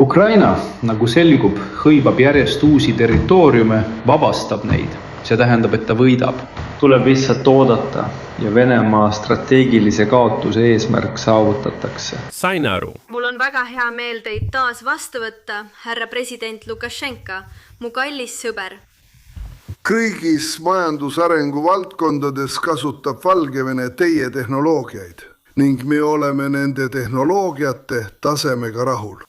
Ukraina, nagu selgub, hõivab järjest uusi territooriume, vabastab neid. See tähendab, et ta võidab. Tuleb lihtsalt oodata ja Venemaa strateegilise kaotuse eesmärk saavutatakse. Sain aru. Mul on väga hea meel teid taas vastu võtta, härra president Lukašenka, mu kallis sõber. Kõigis majandusarengu valdkondades kasutab Valgevene teie tehnoloogiaid ning me oleme nende tehnoloogiate tasemega rahul.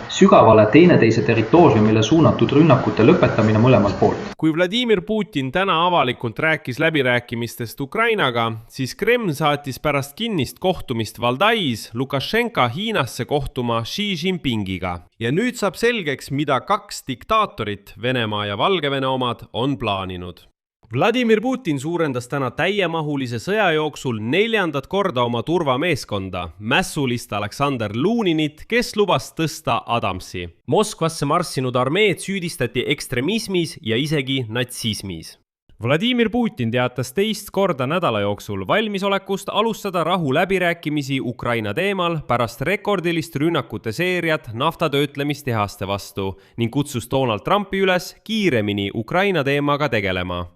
Sügavale teineteise territooriumile suunatud rünnakute lõpetamine mõlemalt poolt. Kui Vladimir Putin täna avalikult rääkis läbirääkimistest Ukrainaga, siis Kreml saatis pärast kinnist kohtumist Valdais Lukašenka Hiinasse kohtuma Xi Jinpingiga. Ja nüüd saab selgeks, mida kaks diktaatorit, Venemaa ja Valgevene omad, on plaaninud. Vladimir Putin suurendas täna täiemahulise sõja jooksul 4. korda oma turvameeskonda, mässulist Aleksander Luninit, kes lubas tõsta Adamsi. Moskvasse marssinud armeed süüdistati ekstremismis ja isegi natsismis. Vladimir Putin teatas 2. korda nädala jooksul valmisolekust alustada rahu läbirääkimisi Ukraina teemal pärast rekordilist rünnakute seeriat naftatöötlemistehaste vastu ning kutsus Donald Trumpi üles kiiremini Ukraina teemaga tegelema.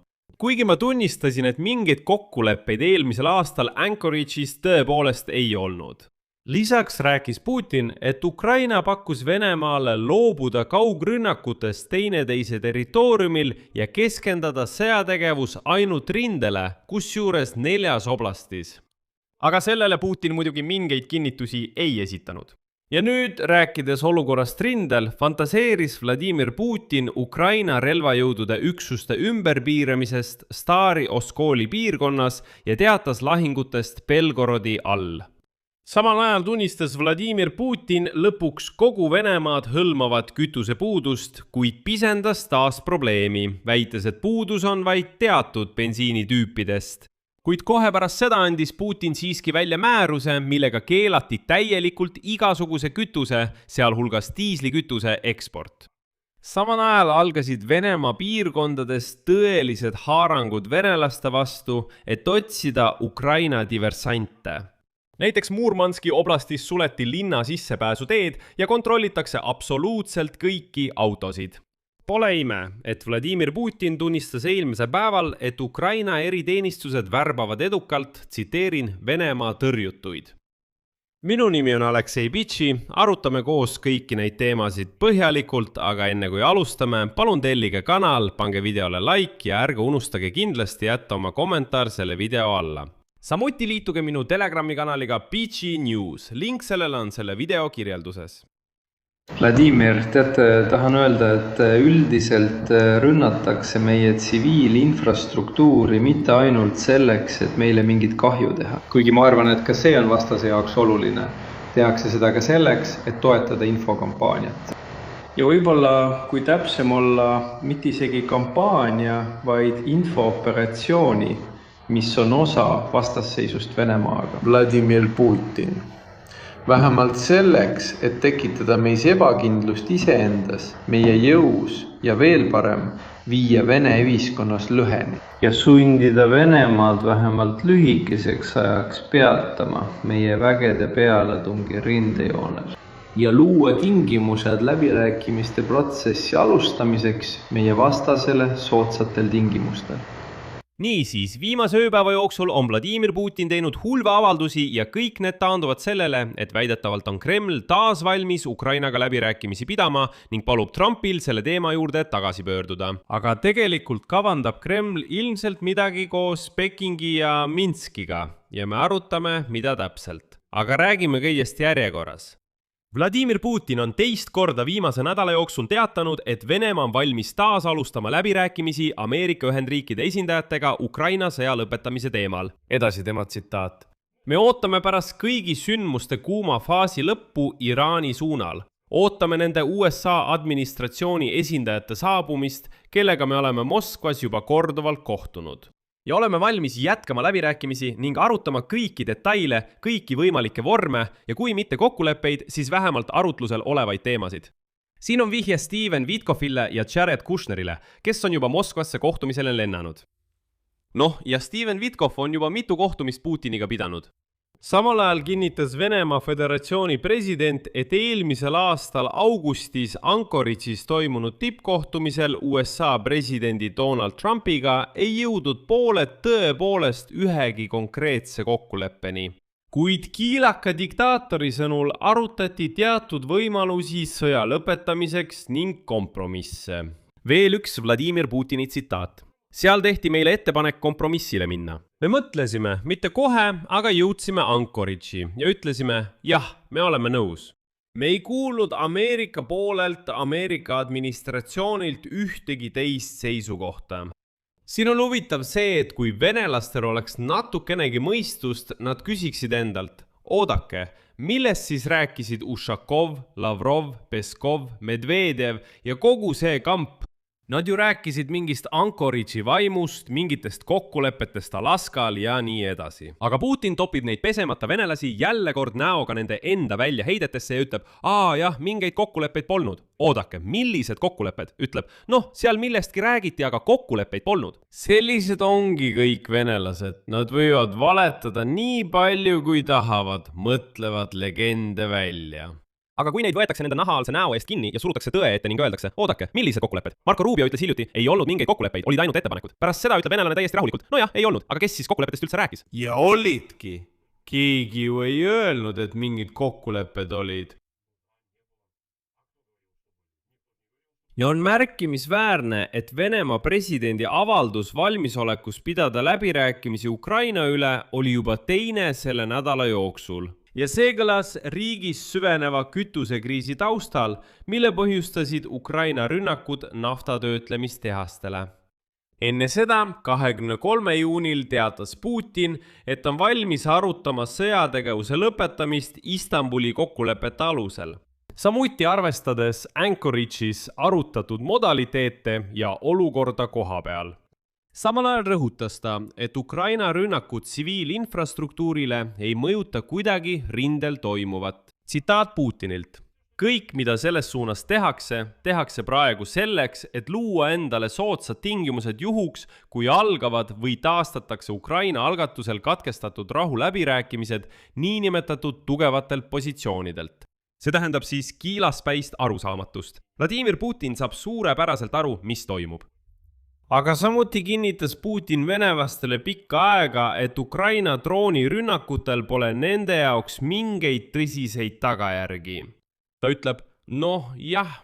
Kuigi ma tunnistasin, et mingeid kokkuleppeid eelmisel aastal Anchorage'is tõepoolest ei olnud. Lisaks rääkis Putin, et Ukraina pakkus Venemaale loobuda kaugrünnakutest teineteise territooriumil ja keskendada sõjategevus ainult rindele, kusjuures 4 oblastis. Aga sellele Putin muidugi mingeid kinnitusi ei esitanud. Ja nüüd, rääkides olukorrast rindel, fantaseeris Vladimir Putin Ukraina relvajõudude üksuste ümberpiiramisest Stari Oskoli piirkonnas ja teatas lahingutest Belgorodi all. Samal ajal tunnistas Vladimir Putin lõpuks kogu Venemaad hõlmavat kütusepuudust, kuid pisendas taas probleemi, väites, et puudus on vaid teatud bensiinitüüpidest. Kuid kohe pärast seda andis Putin siiski välja määruse, millega keelati täielikult igasuguse kütuse, sealhulgas diislikütuse eksport. Samal ajal algasid Venemaa piirkondades tõelised haarangud venelaste vastu, et otsida Ukraina diversante. Näiteks Murmanski oblastis suleti linna sissepääsuteed ja kontrollitakse absoluutselt kõiki autosid. Pole ime, et Vladimir Putin tunnistas eelmise päeval, et Ukraina eriteenistused värbavad edukalt, tsiteerin, Venemaa tõrjutuid. Minu nimi on Aleksei Bitši, arutame koos kõiki neid teemasid põhjalikult, aga enne kui alustame, palun tellige kanal, pange videole like ja ärge unustage kindlasti jätta oma kommentaar selle video alla. Samuti liituge minu Telegrami kanaliga Bitši News, link sellele on selle video kirjelduses. Vladimir, teate, tahan öelda, et üldiselt rünnatakse meie tsiviilinfrastruktuuri mitte ainult selleks, et meile mingit kahju teha. Kuigi ma arvan, et ka see on vastase jaoks oluline. Tehakse seda ka selleks, et toetada infokampaaniat. Ja võib-olla, kui täpsem olla, mitte isegi kampaania, vaid infooperatsiooni, mis on osa vastasseisust Venemaaga. Vladimir Putin. Vähemalt selleks, et tekitada meis ebakindlust iseendas, meie jõus ja veel parem viia Vene ühiskonnas lõheni. Ja sundida Venemaad vähemalt lühikeseks ajaks peatama meie vägede pealetungi rindejoonel. Ja luua tingimused läbirääkimiste protsessi alustamiseks meie vastasele soodsatel tingimustel. Niisiis, viimase ööpäeva jooksul on Vladimir Putin teinud hulva avaldusi ja kõik need taanduvad sellele, et väidetavalt on Kreml taas valmis Ukrainaga läbirääkimisi pidama ning palub Trumpil selle teema juurde tagasi pöörduda. Aga tegelikult kavandab Kreml ilmselt midagi koos Pekingi ja Minskiga ja me arutame, mida täpselt. Aga räägime kõigest järjekorras. Vladimir Putin on 2. korda viimase nädala jooksul teatanud, et Venemaa on valmis taas alustama läbirääkimisi Ameerika Ühendriikide esindajatega Ukraina sõja lõpetamise teemal. Edasi tema tsitaat. Me ootame pärast kõigi sündmuste kuuma faasi lõppu Iraani suunal. Ootame nende USA administratsiooni esindajate saabumist, kellega me oleme Moskvas juba korduvalt kohtunud. Ja oleme valmis jätkama läbirääkimisi ning arutama kõiki detaile, kõiki võimalikke vorme ja kui mitte kokkuleppeid, siis vähemalt arutlusel olevaid teemasid. Siin on vihje Steven Witkofile ja Jared Kushnerile, kes on juba Moskvasse kohtumisele lennanud. Ja Steven Witkov on juba mitu kohtumist Putiniga pidanud. Samal ajal kinnitas Venemaa Föderatsiooni president, et eelmisel aastal augustis Anchorage'is toimunud tippkohtumisel USA presidendi Donald Trumpiga ei jõudnud pooled tõepoolest ühegi konkreetse kokkuleppeni. Kuid kiilaka diktaatori sõnul arutati teatud võimalusi sõja lõpetamiseks ning kompromisse. Veel üks Vladimir Putini tsitaat. Seal tehti meile ettepanek kompromissile minna. Me mõtlesime, mitte kohe, aga jõudsime Anchorage'i ja ütlesime, jah, me oleme nõus. Me ei kuulnud Ameerika poolelt, Ameerika administratsioonilt ühtegi teist seisukohta. Siin on huvitav see, et kui venelastel oleks natukenegi mõistust, nad küsiksid endalt, oodake, millest siis rääkisid Ušakov, Lavrov, Peskov, Medvedev ja kogu see kamp? Nad ju rääkisid mingist Anchorage'i vaimust, mingitest kokkulepetest Alaskal ja nii edasi. Aga Putin topib neid pesemata venelasi jälle kord näoga nende enda väljaheidetesse ja ütleb, jah, mingeid kokkuleppeid polnud. Oodake, millised kokkulepped? Ütleb, seal millestki räägiti, aga kokkuleppeid polnud. Sellised ongi kõik venelased. Nad võivad valetada nii palju, kui tahavad, mõtlevad legende välja. Aga kui neid võetakse nende nahaalse näo eest kinni ja surutakse tõe ette ning öeldakse, oodake, millised kokkulepped? Marco Rubio ütles hiljuti, ei olnud mingeid kokkuleppeid, olid ainult ettepanekud. Pärast seda ütleb venelane täiesti rahulikult, ei olnud, aga kes siis kokkulepetest üldse rääkis? Ja olidki. Keegi ju ei öelnud, et mingid kokkulepped olid. Ja on märkimisväärne, et Venemaa presidendi avaldus valmisolekus pidada läbirääkimisi Ukraina üle oli juba teine selle nädala jooksul. Ja see kõlas riigis süveneva kütusekriisi taustal, mille põhjustasid Ukraina rünnakud naftatöötlemistehastele. Enne seda 23. juunil teatas Putin, et on valmis arutama sõjategevuse lõpetamist Istanbuli kokkulepete alusel. Samuti arvestades Anchorage'is arutatud modaliteete ja olukorda kohapeal. Samal ajal rõhutas ta, et Ukraina rünnakud tsiviilinfrastruktuurile ei mõjuta kuidagi rindel toimuvat. Tsitaat Putinilt. Kõik, mida selles suunas tehakse praegu selleks, et luua endale soodsad tingimused juhuks, kui algavad või taastatakse Ukraina algatusel katkestatud rahu läbirääkimised niinimetatud tugevatelt positsioonidelt. See tähendab siis kiilaspäist arusaamatust. Vladimir Putin saab suurepäraselt aru, mis toimub. Aga samuti kinnitas Putin venelastele pikka aega, et Ukraina droonirünnakutel pole nende jaoks mingeid tõsiseid tagajärgi. Ta ütleb,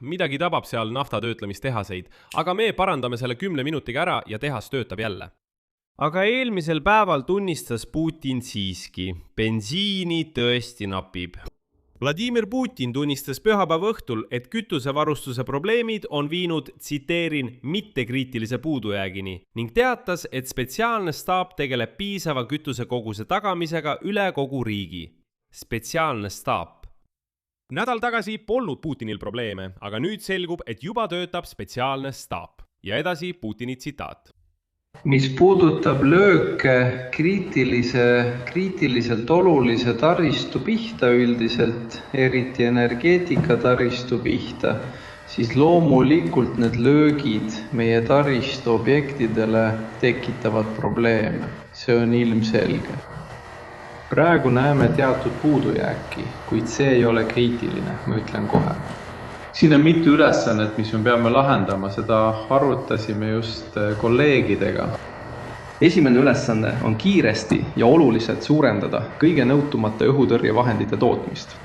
midagi tabab seal naftatöötlemistehaseid, aga me parandame selle 10 minutiga ära ja tehas töötab jälle. Aga eelmisel päeval tunnistas Putin siiski, bensiini tõesti napib. Vladimir Putin tunnistas pühapäeva õhtul, et kütusevarustuse probleemid on viinud, tsiteerin, mittekriitilise puudujäägini ning teatas, et spetsiaalne staap tegeleb piisava kütusekoguse tagamisega üle kogu riigi. Spetsiaalne staap. Nädal tagasi polnud Putinil probleeme, aga nüüd selgub, et juba töötab spetsiaalne staap. Ja edasi Putini tsitaat. Mis puudutab lööke kriitiliselt olulise taristu pihta üldiselt, eriti energeetika taristu pihta, siis loomulikult need löögid meie taristu objektidele tekitavad probleeme. See on ilmselge. Praegu näeme teatud puudujääki, kuid see ei ole kriitiline, ma ütlen kohe. Siin on mitu ülesannet, mis me peame lahendama, seda arutasime just kolleegidega. Esimene ülesanne on kiiresti ja oluliselt suurendada kõige nõutumate õhutõrjevahendite tootmist.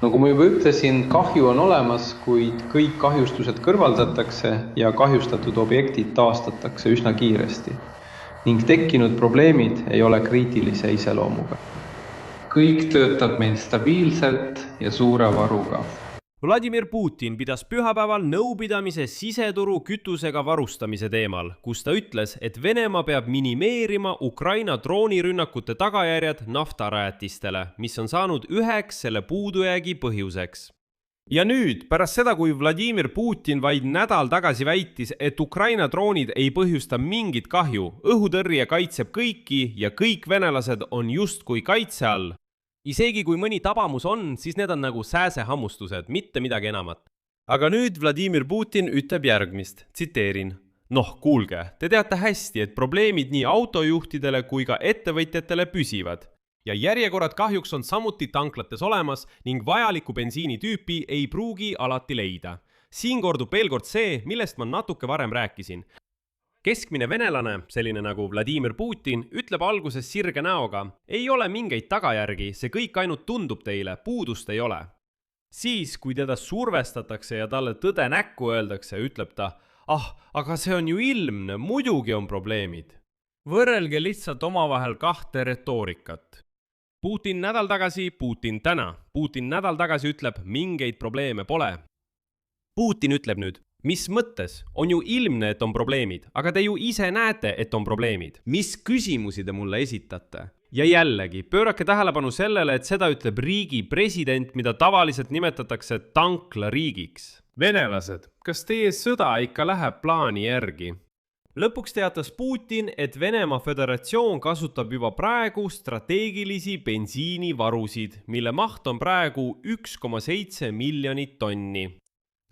Nagu ma juba ütlesin, kahju on olemas, kuid kõik kahjustused kõrvaldatakse ja kahjustatud objektid taastatakse üsna kiiresti. Ning tekkinud probleemid ei ole kriitilise iseloomuga. Kõik töötab meil stabiilselt ja suure varuga. Vladimir Putin pidas pühapäeval nõupidamise siseturu kütusega varustamise teemal, kus ta ütles, et Venemaa peab minimeerima Ukraina droonirünnakute tagajärjed naftarajatistele, mis on saanud üheks selle puudujäägi põhjuseks. Ja nüüd, pärast seda, kui Vladimir Putin vaid nädal tagasi väitis, et Ukraina droonid ei põhjusta mingit kahju, õhutõrje kaitseb kõiki ja kõik venelased on justkui kaitse all. Isegi kui mõni tabamus on, siis need on nagu sääsehammustused, mitte midagi enamat. Aga nüüd Vladimir Putin ütleb järgmist, tsiteerin. Kuulge, te teate hästi, et probleemid nii autojuhtidele kui ka ettevõtjatele püsivad. ja järjekorrad kahjuks on samuti tanklates olemas ning vajalikku bensiinitüüpi ei pruugi alati leida. Siin kordub veel kord see, millest ma natuke varem rääkisin. Keskmine venelane, selline nagu Vladimir Putin, ütleb alguses sirge näoga, ei ole mingeid tagajärgi, see kõik ainult tundub teile, puudust ei ole. Siis, kui teda survestatakse ja talle tõde näkku öeldakse, ütleb ta, aga see on ju ilmne, muidugi on probleemid. Võrrelge lihtsalt omavahel kahte retoorikat. Putin nädal tagasi, Putin täna. Putin nädal tagasi ütleb, mingeid probleeme pole. Putin ütleb nüüd, mis mõttes? On ju ilmne, et on probleemid, aga te ju ise näete, et on probleemid. Mis küsimusi te mulle esitate? Ja jällegi, pöörake tähelepanu sellele, et seda ütleb riigi president, mida tavaliselt nimetatakse tanklariigiks. Venelased, kas teie sõda ikka läheb plaani järgi? Lõpuks teatas Putin, et Venemaa Föderatsioon kasutab juba praegu strateegilisi bensiinivarusid, mille maht on praegu 1,7 miljonit tonni.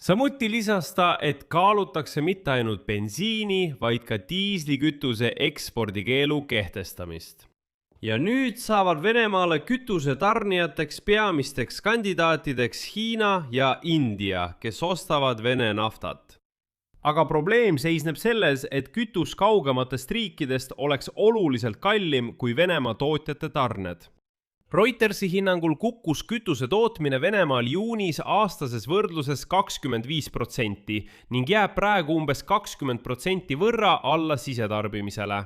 Samuti lisas ta, et kaalutakse mitte ainult bensiini, vaid ka diislikütuse ekspordikeelu kehtestamist. Ja nüüd saavad Venemaale kütuse tarnijateks peamisteks kandidaatideks Hiina ja India, kes ostavad Vene naftat. Aga probleem seisneb selles, et kütus kaugematest riikidest oleks oluliselt kallim kui Venemaa tootjate tarned. Reutersi hinnangul kukkus kütuse tootmine Venemaal juunis aastases võrdluses 25% ning jääb praegu umbes 20% võrra alla sisetarbimisele.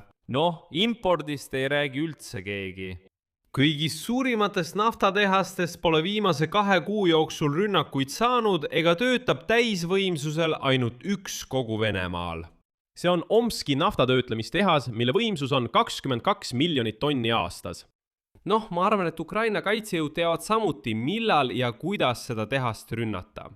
Impordist ei räägi üldse keegi. Kõigis suurimatest naftatehastest pole viimase 2 kuu jooksul rünnakuid saanud ega töötab täisvõimsusel ainult üks kogu Venemaal. See on Omski naftatöötlemistehas, mille võimsus on 22 miljonit tonni aastas. Ma arvan, et Ukraina kaitsejõud teavad samuti, millal ja kuidas seda tehast rünnata.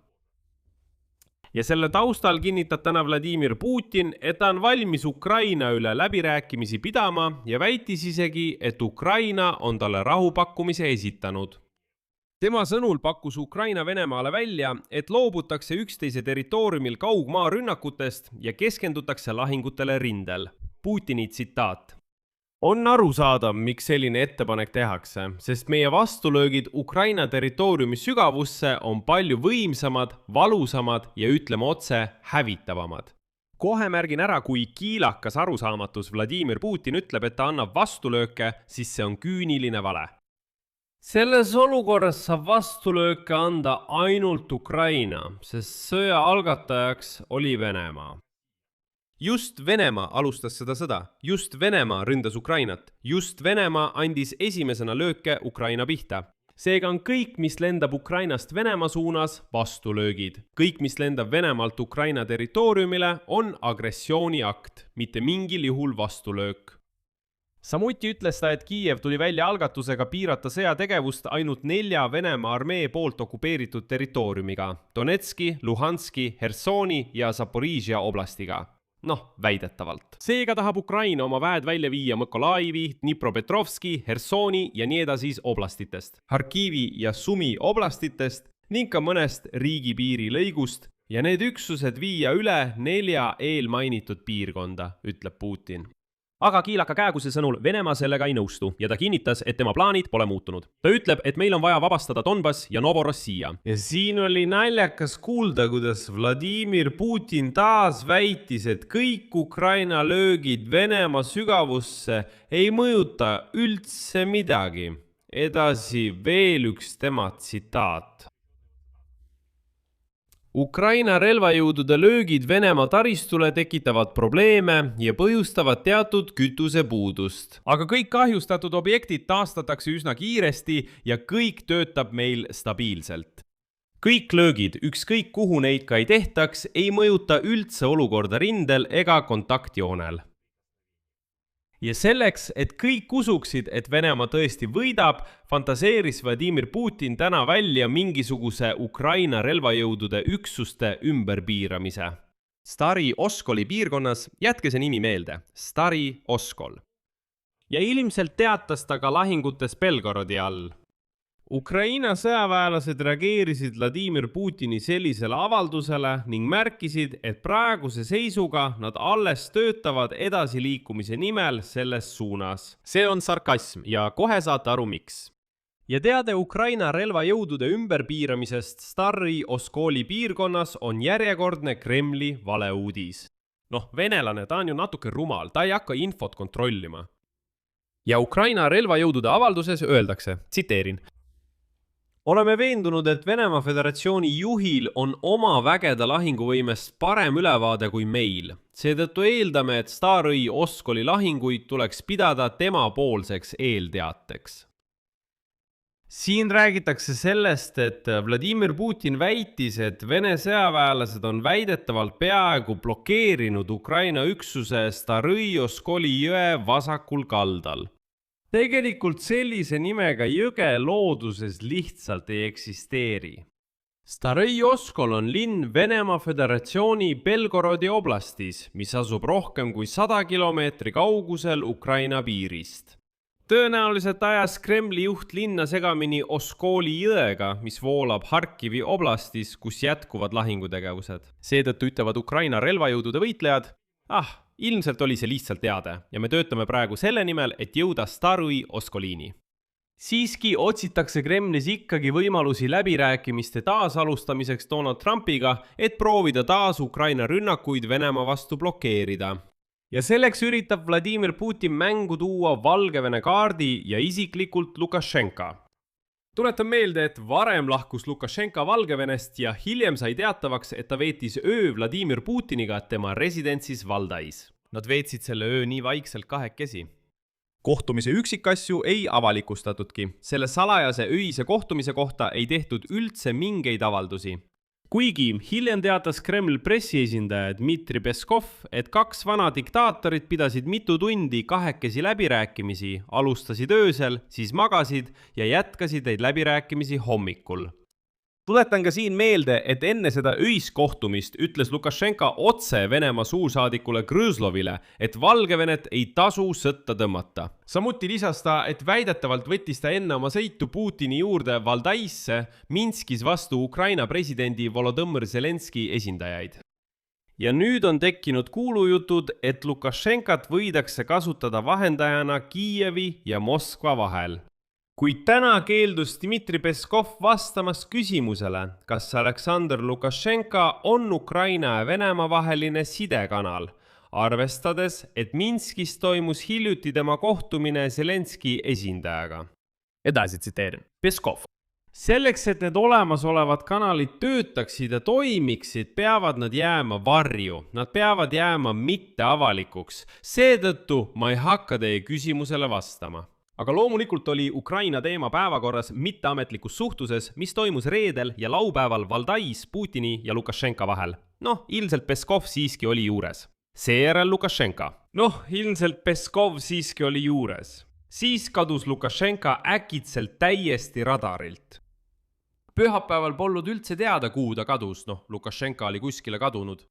Ja selle taustal kinnitab täna Vladimir Putin, et ta on valmis Ukraina üle läbirääkimisi pidama ja väitis isegi, et Ukraina on talle rahupakkumise esitanud. Tema sõnul pakkus Ukraina Venemaale välja, et loobutakse üksteise territooriumil kaugmaa rünnakutest ja keskendutakse lahingutele rindel. Putini tsitaat. On arusaadav, miks selline ettepanek tehakse, sest meie vastulöögid Ukraina territooriumi sügavusse on palju võimsamad, valusamad ja ütleme otse hävitavamad. Kohe märgin ära, kui kiilakas arusaamatus Vladimir Putin ütleb, et ta annab vastulööke, siis see on küüniline vale. Selles olukorras saab vastulööke anda ainult Ukraina, sest sõja algatajaks oli Venemaa. Just Venemaa alustas seda sõda, just Venemaa ründas Ukrainat, just Venemaa andis esimesena lööke Ukraina pihta. Seega on kõik, mis lendab Ukrainast Venemaa suunas, vastulöögid. Kõik, mis lendab Venemaalt Ukraina territooriumile, on agressiooniakt, mitte mingil juhul vastulöök. Samuti ütles ta, et Kiiev tuli välja algatusega piirata sõjategevust ainult 4 Venemaa armee poolt okupeeritud territooriumiga, Donetski, Luhanski, Hersoni ja Zaporižja oblastiga. Väidetavalt. Seega tahab Ukraina oma väed välja viia Mõkolaivi, Dnipropetrovski, Hersoni ja nii edasi oblastitest, Harkivi ja Sumi oblastitest ning ka mõnest riigipiiri lõigust ja need üksused viia üle 4 eelmainitud piirkonda, ütleb Putin. Aga kiilaka Kääguse sõnul Venemaa sellega ei nõustu ja ta kinnitas, et tema plaanid pole muutunud. Ta ütleb, et meil on vaja vabastada Donbass ja Novorossija. Ja siin oli naljakas kuulda, kuidas Vladimir Putin taas väitis, et kõik Ukraina löögid Venemaa sügavusse ei mõjuta üldse midagi. Edasi veel üks tema tsitaat. Ukraina relvajõudude löögid Venemaa taristule tekitavad probleeme ja põhjustavad teatud kütusepuudust. Aga kõik kahjustatud objektid taastatakse üsna kiiresti ja kõik töötab meil stabiilselt. Kõik löögid, ükskõik kuhu neid ka ei tehtaks, ei mõjuta üldse olukorda rindel ega kontaktjoonel. Ja selleks, et kõik usuksid, et Venemaa tõesti võidab, fantaseeris Vladimir Putin täna välja mingisuguse Ukraina relvajõudude üksuste ümberpiiramise. Stari Oskoli piirkonnas, jätke see nimi meelde, Stari Oskol. Ja ilmselt teatas ta ka lahingutes Belgorodi all. Ukraina sõjaväelased reageerisid Vladimir Putini sellisele avaldusele ning märkisid, et praeguse seisuga nad alles töötavad edasiliikumise nimel selles suunas. See on sarkasm ja kohe saate aru miks. Ja teade Ukraina relvajõudude ümberpiiramisest Starõi Oskoli piirkonnas on järjekordne Kremli valeuudis. Venelane, ta on ju natuke rumal, ta ei hakka infot kontrollima. Ja Ukraina relvajõudude avalduses öeldakse, tsiteerin: oleme veendunud, et Venemaa Föderatsiooni juhil on oma vägede lahinguvõimest parem ülevaade kui meil. Seetõttu eeldame, et Starõi Oskoli lahinguid tuleks pidada tema poolseks eelteateks. Siin räägitakse sellest, et Vladimir Putin väitis, et Vene sõjaväelased on väidetavalt peaaegu blokeerinud Ukraina üksuse Starõi Oskoli jõe vasakul kaldal. Tegelikult sellise nimega jõge looduses lihtsalt ei eksisteeri. Starõi Oskol on linn Venemaa Föderatsiooni Belgorodi oblastis, mis asub rohkem kui 100 kilomeetri kaugusel Ukraina piirist. Tõenäoliselt ajas Kremli juht linna segamini Oskoli jõega, mis voolab Harkivi oblastis, kus jätkuvad lahingutegevused. Seetõttu ütlevad Ukraina relvajõudude võitlejad: ilmselt oli see lihtsalt teade ja me töötame praegu selle nimel, et jõuda Starõi Oskolini. Siiski otsitakse Kremlis ikkagi võimalusi läbirääkimiste taasalustamiseks Donald Trumpiga, et proovida taas Ukraina rünnakuid Venemaa vastu blokeerida. Ja selleks üritab Vladimir Putin mängu tuua Valgevene kaardi ja isiklikult Lukašenka. Tuletan meelde, et varem lahkus Lukašenka Valgevenest ja hiljem sai teatavaks, et ta veetis öö Vladimir Putiniga tema residentsis Valdais. Nad veetsid selle öö nii vaikselt kahekesi. Kohtumise üksikasju ei avalikustatudki. Selle salajase öise kohtumise kohta ei tehtud üldse mingeid avaldusi. Kuigi hiljem teatas Kreml pressiesindaja Dmitri Peskov, et 2 vana diktaatorid pidasid mitu tundi kahekesi läbirääkimisi, alustasid öösel, siis magasid ja jätkasid neid läbirääkimisi hommikul. Tuletan ka siin meelde, et enne seda öiskohtumist ütles Lukašenka otse Venemaa suursaadikule Grõzlovile, et Valgevenet ei tasu sõtta tõmmata. Samuti lisas ta, et väidetavalt võttis ta enne oma sõitu Putini juurde Valdaisse Minskis vastu Ukraina presidendi Volodõmõr Zelenski esindajaid. Ja nüüd on tekkinud kuulujutud, et Lukašenkat võidakse kasutada vahendajana Kiievi ja Moskva vahel. Kuid täna keeldus Dmitri Peskov vastamas küsimusele, kas Aleksandr Lukašenka on Ukraina ja Venemaa vaheline sidekanal, arvestades, et Minskis toimus hiljuti tema kohtumine Zelenski esindajaga. Edasi tsiteerin. Peskov. Selleks, et need olemasolevad kanalid töötaksid ja toimiksid, peavad nad jääma varju. Nad peavad jääma mitte avalikuks. Seetõttu ma ei hakka teie küsimusele vastama. Aga loomulikult oli Ukraina teema päevakorras mitteametlikus suhtluses, mis toimus reedel ja laupäeval Valdais Putini ja Lukašenka vahel. Ilmselt Peskov siiski oli juures. Seejärel Lukašenka. Ilmselt Peskov siiski oli juures. Siis kadus Lukašenka äkitselt täiesti radarilt. Pühapäeval polnud üldse teada, kuhu ta kadus. Lukašenka oli kuskile kadunud.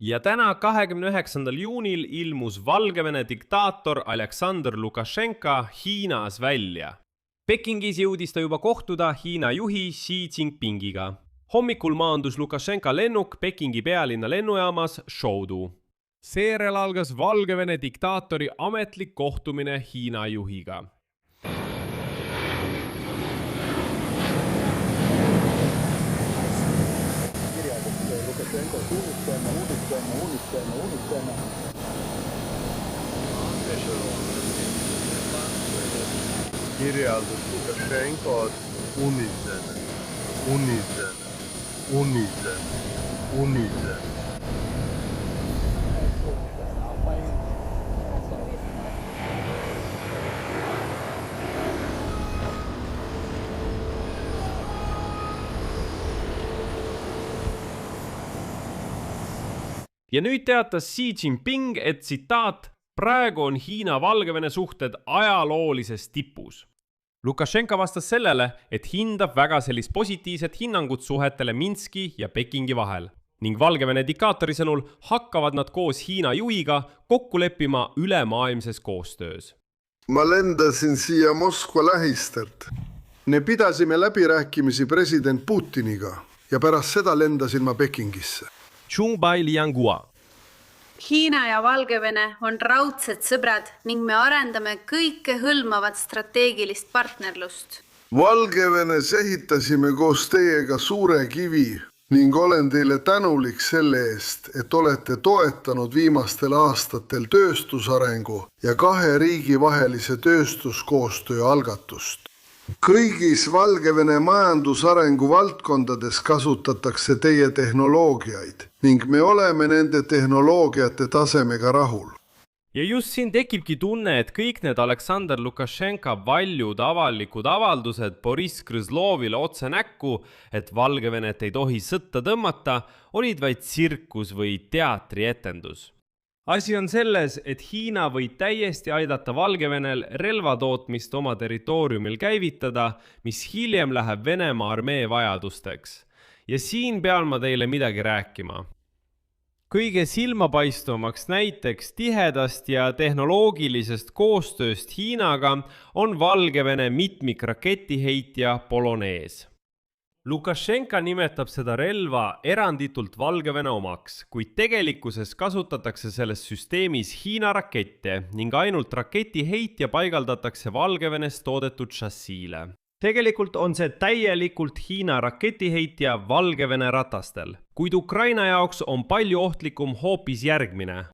Ja täna 29. juunil ilmus Valgevene diktaator Aleksandr Lukašenka Hiinas välja. Pekingis jõudis ta juba kohtuda Hiina juhi Xi Jinpingiga. Hommikul maandus Lukašenka lennuk Pekingi pealinna lennujaamas Shoudu. Seejärel algas Valgevene diktaatori ametlik kohtumine Hiina juhiga. Kirjeldus Lukašenkod unisena. Ja nüüd teatas Xi Jinping, et tsitaat, praegu on Hiina-Valgevene suhted ajaloolises tipus. Lukašenka vastas sellele, et hindab väga sellist positiivset hinnangut suhetele Minski ja Pekingi vahel. Ning Valgevene diktaatori sõnul hakkavad nad koos Hiina juhiga kokku leppima ülemaailmses koostöös. Ma lendasin siia Moskva lähistelt. Me pidasime läbirääkimisi president Putiniga ja pärast seda lendasin ma Pekingisse. Chungbai Liangua. Hiina ja Valgevene on raudsed sõbrad ning me arendame kõike hõlmavat strateegilist partnerlust. Valgevenes ehitasime koos teiega suure kivi ning olen teile tänulik selle eest, et olete toetanud viimastel aastatel tööstusarengu ja 2 riigi vahelise tööstuskoostöö algatust. Kõigis Valgevene majandusarengu valdkondades kasutatakse teie tehnoloogiaid ning me oleme nende tehnoloogiate tasemega rahul. Ja just siin tekibki tunne, et kõik need Aleksandr Lukašenka valjud avalikud avaldused Boris Grызlovile otse näkku, et Valgevenet ei tohi sõtta tõmmata, olid vaid tsirkus või teatrietendus. Asi on selles, et Hiina võib täiesti aidata Valgevenel relvatootmist oma territooriumil käivitada, mis hiljem läheb Venemaa armee vajadusteks. Ja siin pean ma teile midagi rääkima. Kõige silmapaistvamaks näiteks tihedast ja tehnoloogilisest koostööst Hiinaga on Valgevene mitmikraketiheitja Polonees. Lukašenka nimetab seda relva eranditult Valgevene omaks, kuid tegelikkuses kasutatakse selles süsteemis Hiina rakette ning ainult raketiheitja paigaldatakse Valgevenes toodetud šassiile. Tegelikult on see täielikult Hiina raketiheitja Valgevene ratastel, kuid Ukraina jaoks on palju ohtlikum hoopis järgmine.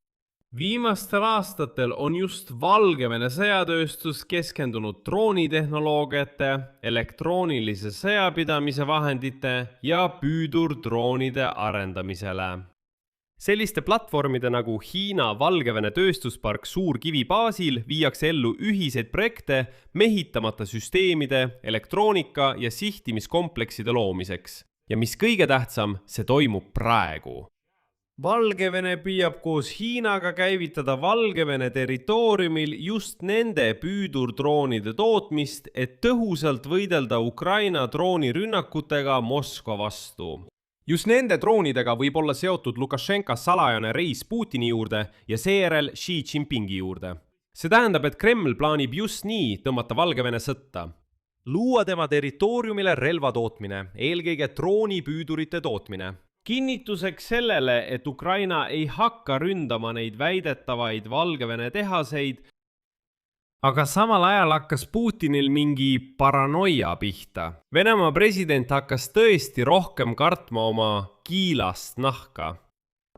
Viimastel aastatel on just Valgevene sõjatööstus keskendunud droonitehnoloogiate, elektroonilise sõjapidamise vahendite ja püüdurdroonide arendamisele. Selliste platvormide nagu Hiina Valgevene tööstuspark Suurkivi baasil viiakse ellu ühiseid projekte mehitamata süsteemide, elektroonika ja sihtimiskomplekside loomiseks. Ja mis kõige tähtsam, see toimub praegu. Valgevene püüab koos Hiinaga käivitada Valgevene territooriumil just nende püüdurdroonide tootmist, et tõhusalt võidelda Ukraina droonirünnakutega Moskva vastu. Just nende droonidega võib olla seotud Lukašenka salajane reis Putini juurde ja seejärel Xi Jinpingi juurde. See tähendab, et Kreml plaanib just nii tõmmata Valgevene sõtta. Luua tema territooriumile relvatootmine, eelkõige droonipüüdurite tootmine. Kinnituseks sellele, et Ukraina ei hakka ründama neid väidetavaid Valgevene tehaseid, aga samal ajal hakkas Putinil mingi paranoia pihta. Venemaa president hakkas tõesti rohkem kartma oma kiilast nahka.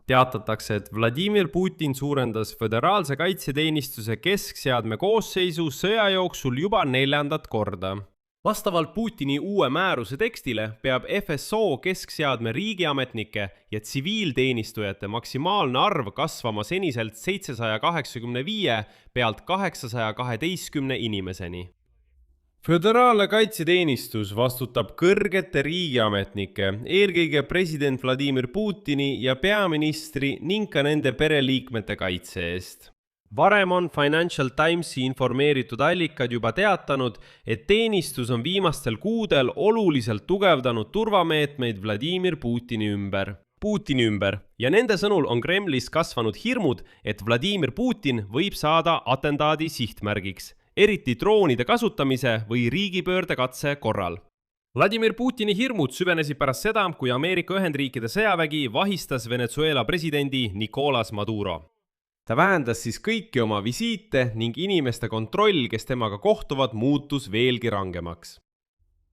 Teatatakse, et Vladimir Putin suurendas föderaalse kaitseteenistuse keskseadme koosseisu sõja jooksul juba 4. korda. Vastavalt Putini uue määruse tekstile peab FSO keskseadme riigiametnike ja tsiviilteenistujate maksimaalne arv kasvama seniselt 785 pealt 812 inimeseni. Föderaalne kaitseteenistus vastutab kõrgete riigiametnike, eelkõige president Vladimir Putini ja peaministri ning ka nende pereliikmete kaitse eest. Varem on Financial Timesi informeeritud allikad juba teatanud, et teenistus on viimastel kuudel oluliselt tugevdanud turvameetmeid Vladimir Putini ümber. Ja nende sõnul on Kremlis kasvanud hirmud, et Vladimir Putin võib saada atentaadi sihtmärgiks, eriti droonide kasutamise või riigipöörde katse korral. Vladimir Putini hirmud süvenesid pärast seda, kui Ameerika Ühendriikide sõjavägi vahistas Venezuela presidendi Nicolas Maduro. Ta vähendas siis kõiki oma visiite ning inimeste kontroll, kes temaga kohtuvad, muutus veelgi rangemaks.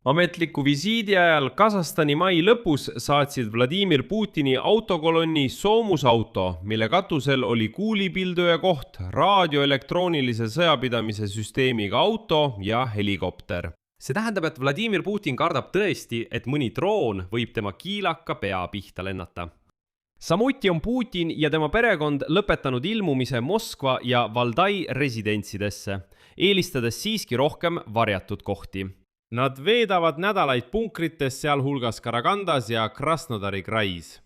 Ametliku visiidi ajal Kasahstani mai lõpus saatsid Vladimir Putini autokolonni soomusauto, mille katusel oli kuulipilduja koht, raadioelektroonilise sõjapidamise süsteemiga auto ja helikopter. See tähendab, et Vladimir Putin kardab tõesti, et mõni droon võib tema kiilaka pea pihta lennata. Samuti on Putin ja tema perekond lõpetanud ilmumise Moskva ja Valdai residentsidesse, eelistades siiski rohkem varjatud kohti. Nad veedavad nädalaid punkrites, sealhulgas Karagandas ja Krasnodari krais.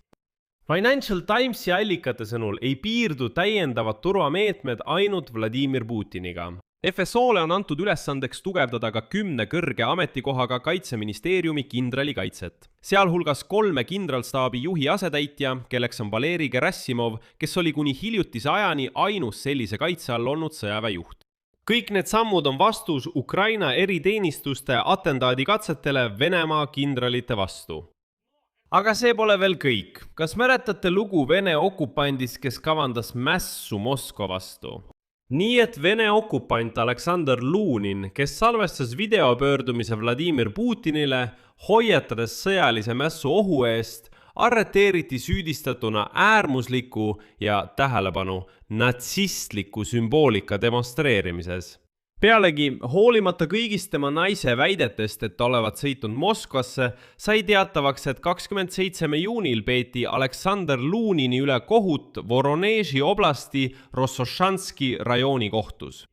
Financial Timesi allikate sõnul ei piirdu täiendavad turvameetmed ainult Vladimir Putiniga. FSO-le on antud ülesandeks tugevdada ka 10 kõrge ametikohaga Kaitseministeeriumi kindralikaitset. Sealhulgas 3 kindralstaabi juhi asetäitja, kelleks on Valeri Gerassimov, kes oli kuni hiljutise ajani ainus sellise kaitse all olnud sõjaväejuht. kõik need sammud on vastus Ukraina eriteenistuste atentaadikatsetele Venemaa kindralite vastu. Aga see pole veel kõik. Kas mäletate lugu Vene okupandist, kes kavandas mässu Moskva vastu? Nii et Vene okupant Aleksandr Lunin, kes salvestas videopöördumise Vladimir Putinile, hoiatades sõjalise mässu ohu eest, arreteeriti süüdistatuna äärmusliku ja tähelepanu natsistliku sümboolika demonstreerimises. Pealegi, hoolimata kõigist tema naise väidetest, et olevat sõitnud Moskvasse, sai teatavaks, et 27. juunil peeti Aleksandr Lunini üle kohut Voroneži oblasti Rossošanski rajooni kohtus.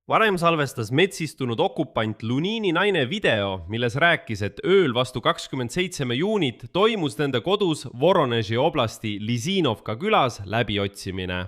Varem salvestas metsistunud okupant Lunini naine video, milles rääkis, et ööl vastu 27. juunit toimus nende kodus Voroneži oblasti Lizinovka külas läbiotsimine.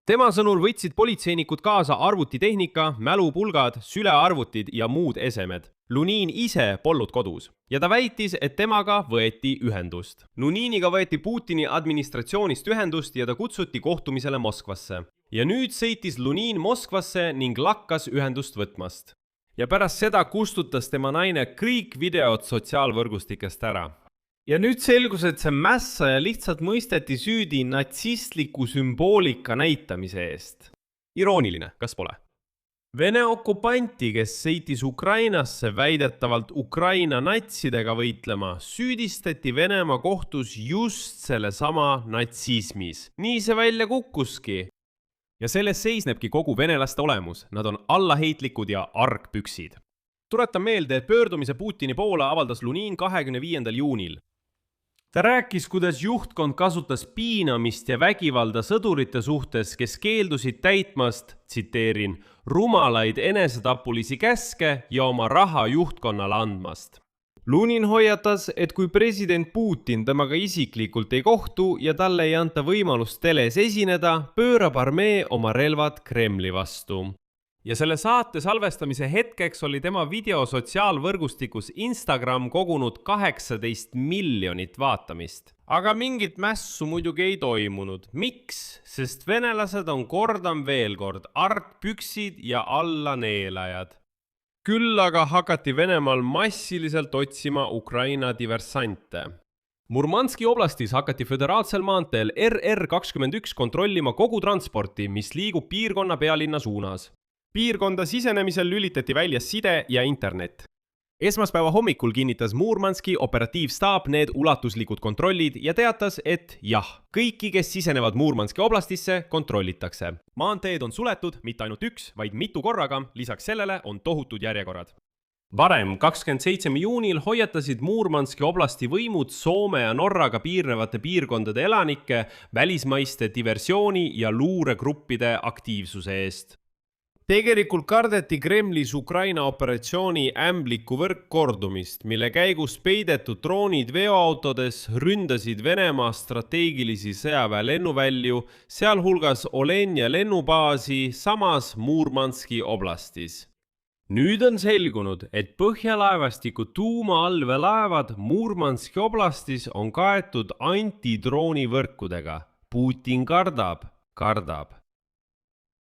Tema sõnul võtsid politseinikud kaasa arvutitehnika, mälupulgad, sülearvutid ja muud esemed. Lunin ise polnud kodus ja ta väitis, et temaga võeti ühendust. Luniniga võeti Putini administratsioonist ühendust ja ta kutsuti kohtumisele Moskvasse. Ja nüüd sõitis Lunin Moskvasse ning lakkas ühendust võtmast. Ja pärast seda kustutas tema naine kõik videod sotsiaalvõrgustikest ära. Ja nüüd selgus, et see mässaja lihtsalt mõisteti süüdi natsistliku sümboolika näitamise eest. Irooniline, kas pole? Vene okupanti, kes sõitis Ukrainasse väidetavalt Ukraina natsidega võitlema, süüdistati Venemaa kohtus just selle sama natsismis. Nii see välja kukkuski. Ja selles seisnebki kogu venelaste olemus. Nad on allaheitlikud ja argpüksid. Tuletan meelde, et pöördumise Putini poole avaldas Lunin 25. juunil. Ta rääkis, kuidas juhtkond kasutas piinamist ja vägivalda sõdurite suhtes, kes keeldusid täitmast, tsiteerin, rumalaid enesetapulisi käske ja oma raha juhtkonnale andmast. Lunin hoiatas, et kui president Putin temaga isiklikult ei kohtu ja talle ei anta võimalust teles esineda, pöörab armee oma relvad Kremli vastu. Ja selle saate salvestamise hetkeks oli tema video sotsiaalvõrgustikus Instagram kogunud 18 miljonit vaatamist. Aga mingit mässu muidugi ei toimunud. Miks? Sest venelased on kordan veel kord argpüksid ja allaneelajad. Küll aga hakati Venemaal massiliselt otsima Ukraina diversante. Murmanski oblastis hakati föderaalsel maanteel RR21 kontrollima kogu transporti, mis liigub piirkonna pealinna suunas. Piirkonda sisenemisel lülitati välja side ja internet. Esmaspäeva hommikul kinnitas Murmanski operatiivstaap need ulatuslikud kontrollid ja teatas, et jah, kõiki, kes sisenevad Murmanski oblastisse, kontrollitakse. Maanteed on suletud, mitte ainult üks, vaid mitu korraga, lisaks sellele on tohutud järjekorrad. Varem, 27. juunil hoiatasid Murmanski oblasti võimud Soome ja Norraga piirnevate piirkondade elanike välismaiste diversiooni ja luuregruppide aktiivsuse eest. Tegelikult kardeti Kremlis Ukraina operatsiooni ämbliku võrkkordumist, mille käigus peidetud droonid veoautodes ründasid Venemaa strateegilisi sõjaväe lennuvälju, sealhulgas Olenja lennubaasi samas Murmanski oblastis. Nüüd on selgunud, et põhjalaevastiku tuumaallvelaevad Murmanski oblastis on kaetud antidroonivõrkudega. Putin kardab.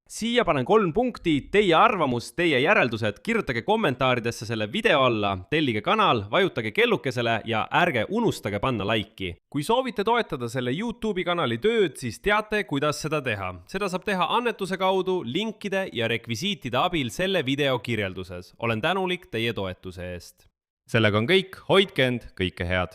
Siia panen 3 punkti, teie arvamus, teie järeldused, kirjutage kommentaaridesse selle video alla, tellige kanal, vajutage kellukesele ja ärge unustage panna laiki. Kui soovite toetada selle YouTube'i kanali tööd, siis teate, kuidas seda teha. Seda saab teha annetuse kaudu, linkide ja rekvisiitide abil selle video kirjelduses. Olen tänulik teie toetuse eest. Sellega on kõik, hoidke end, kõike head!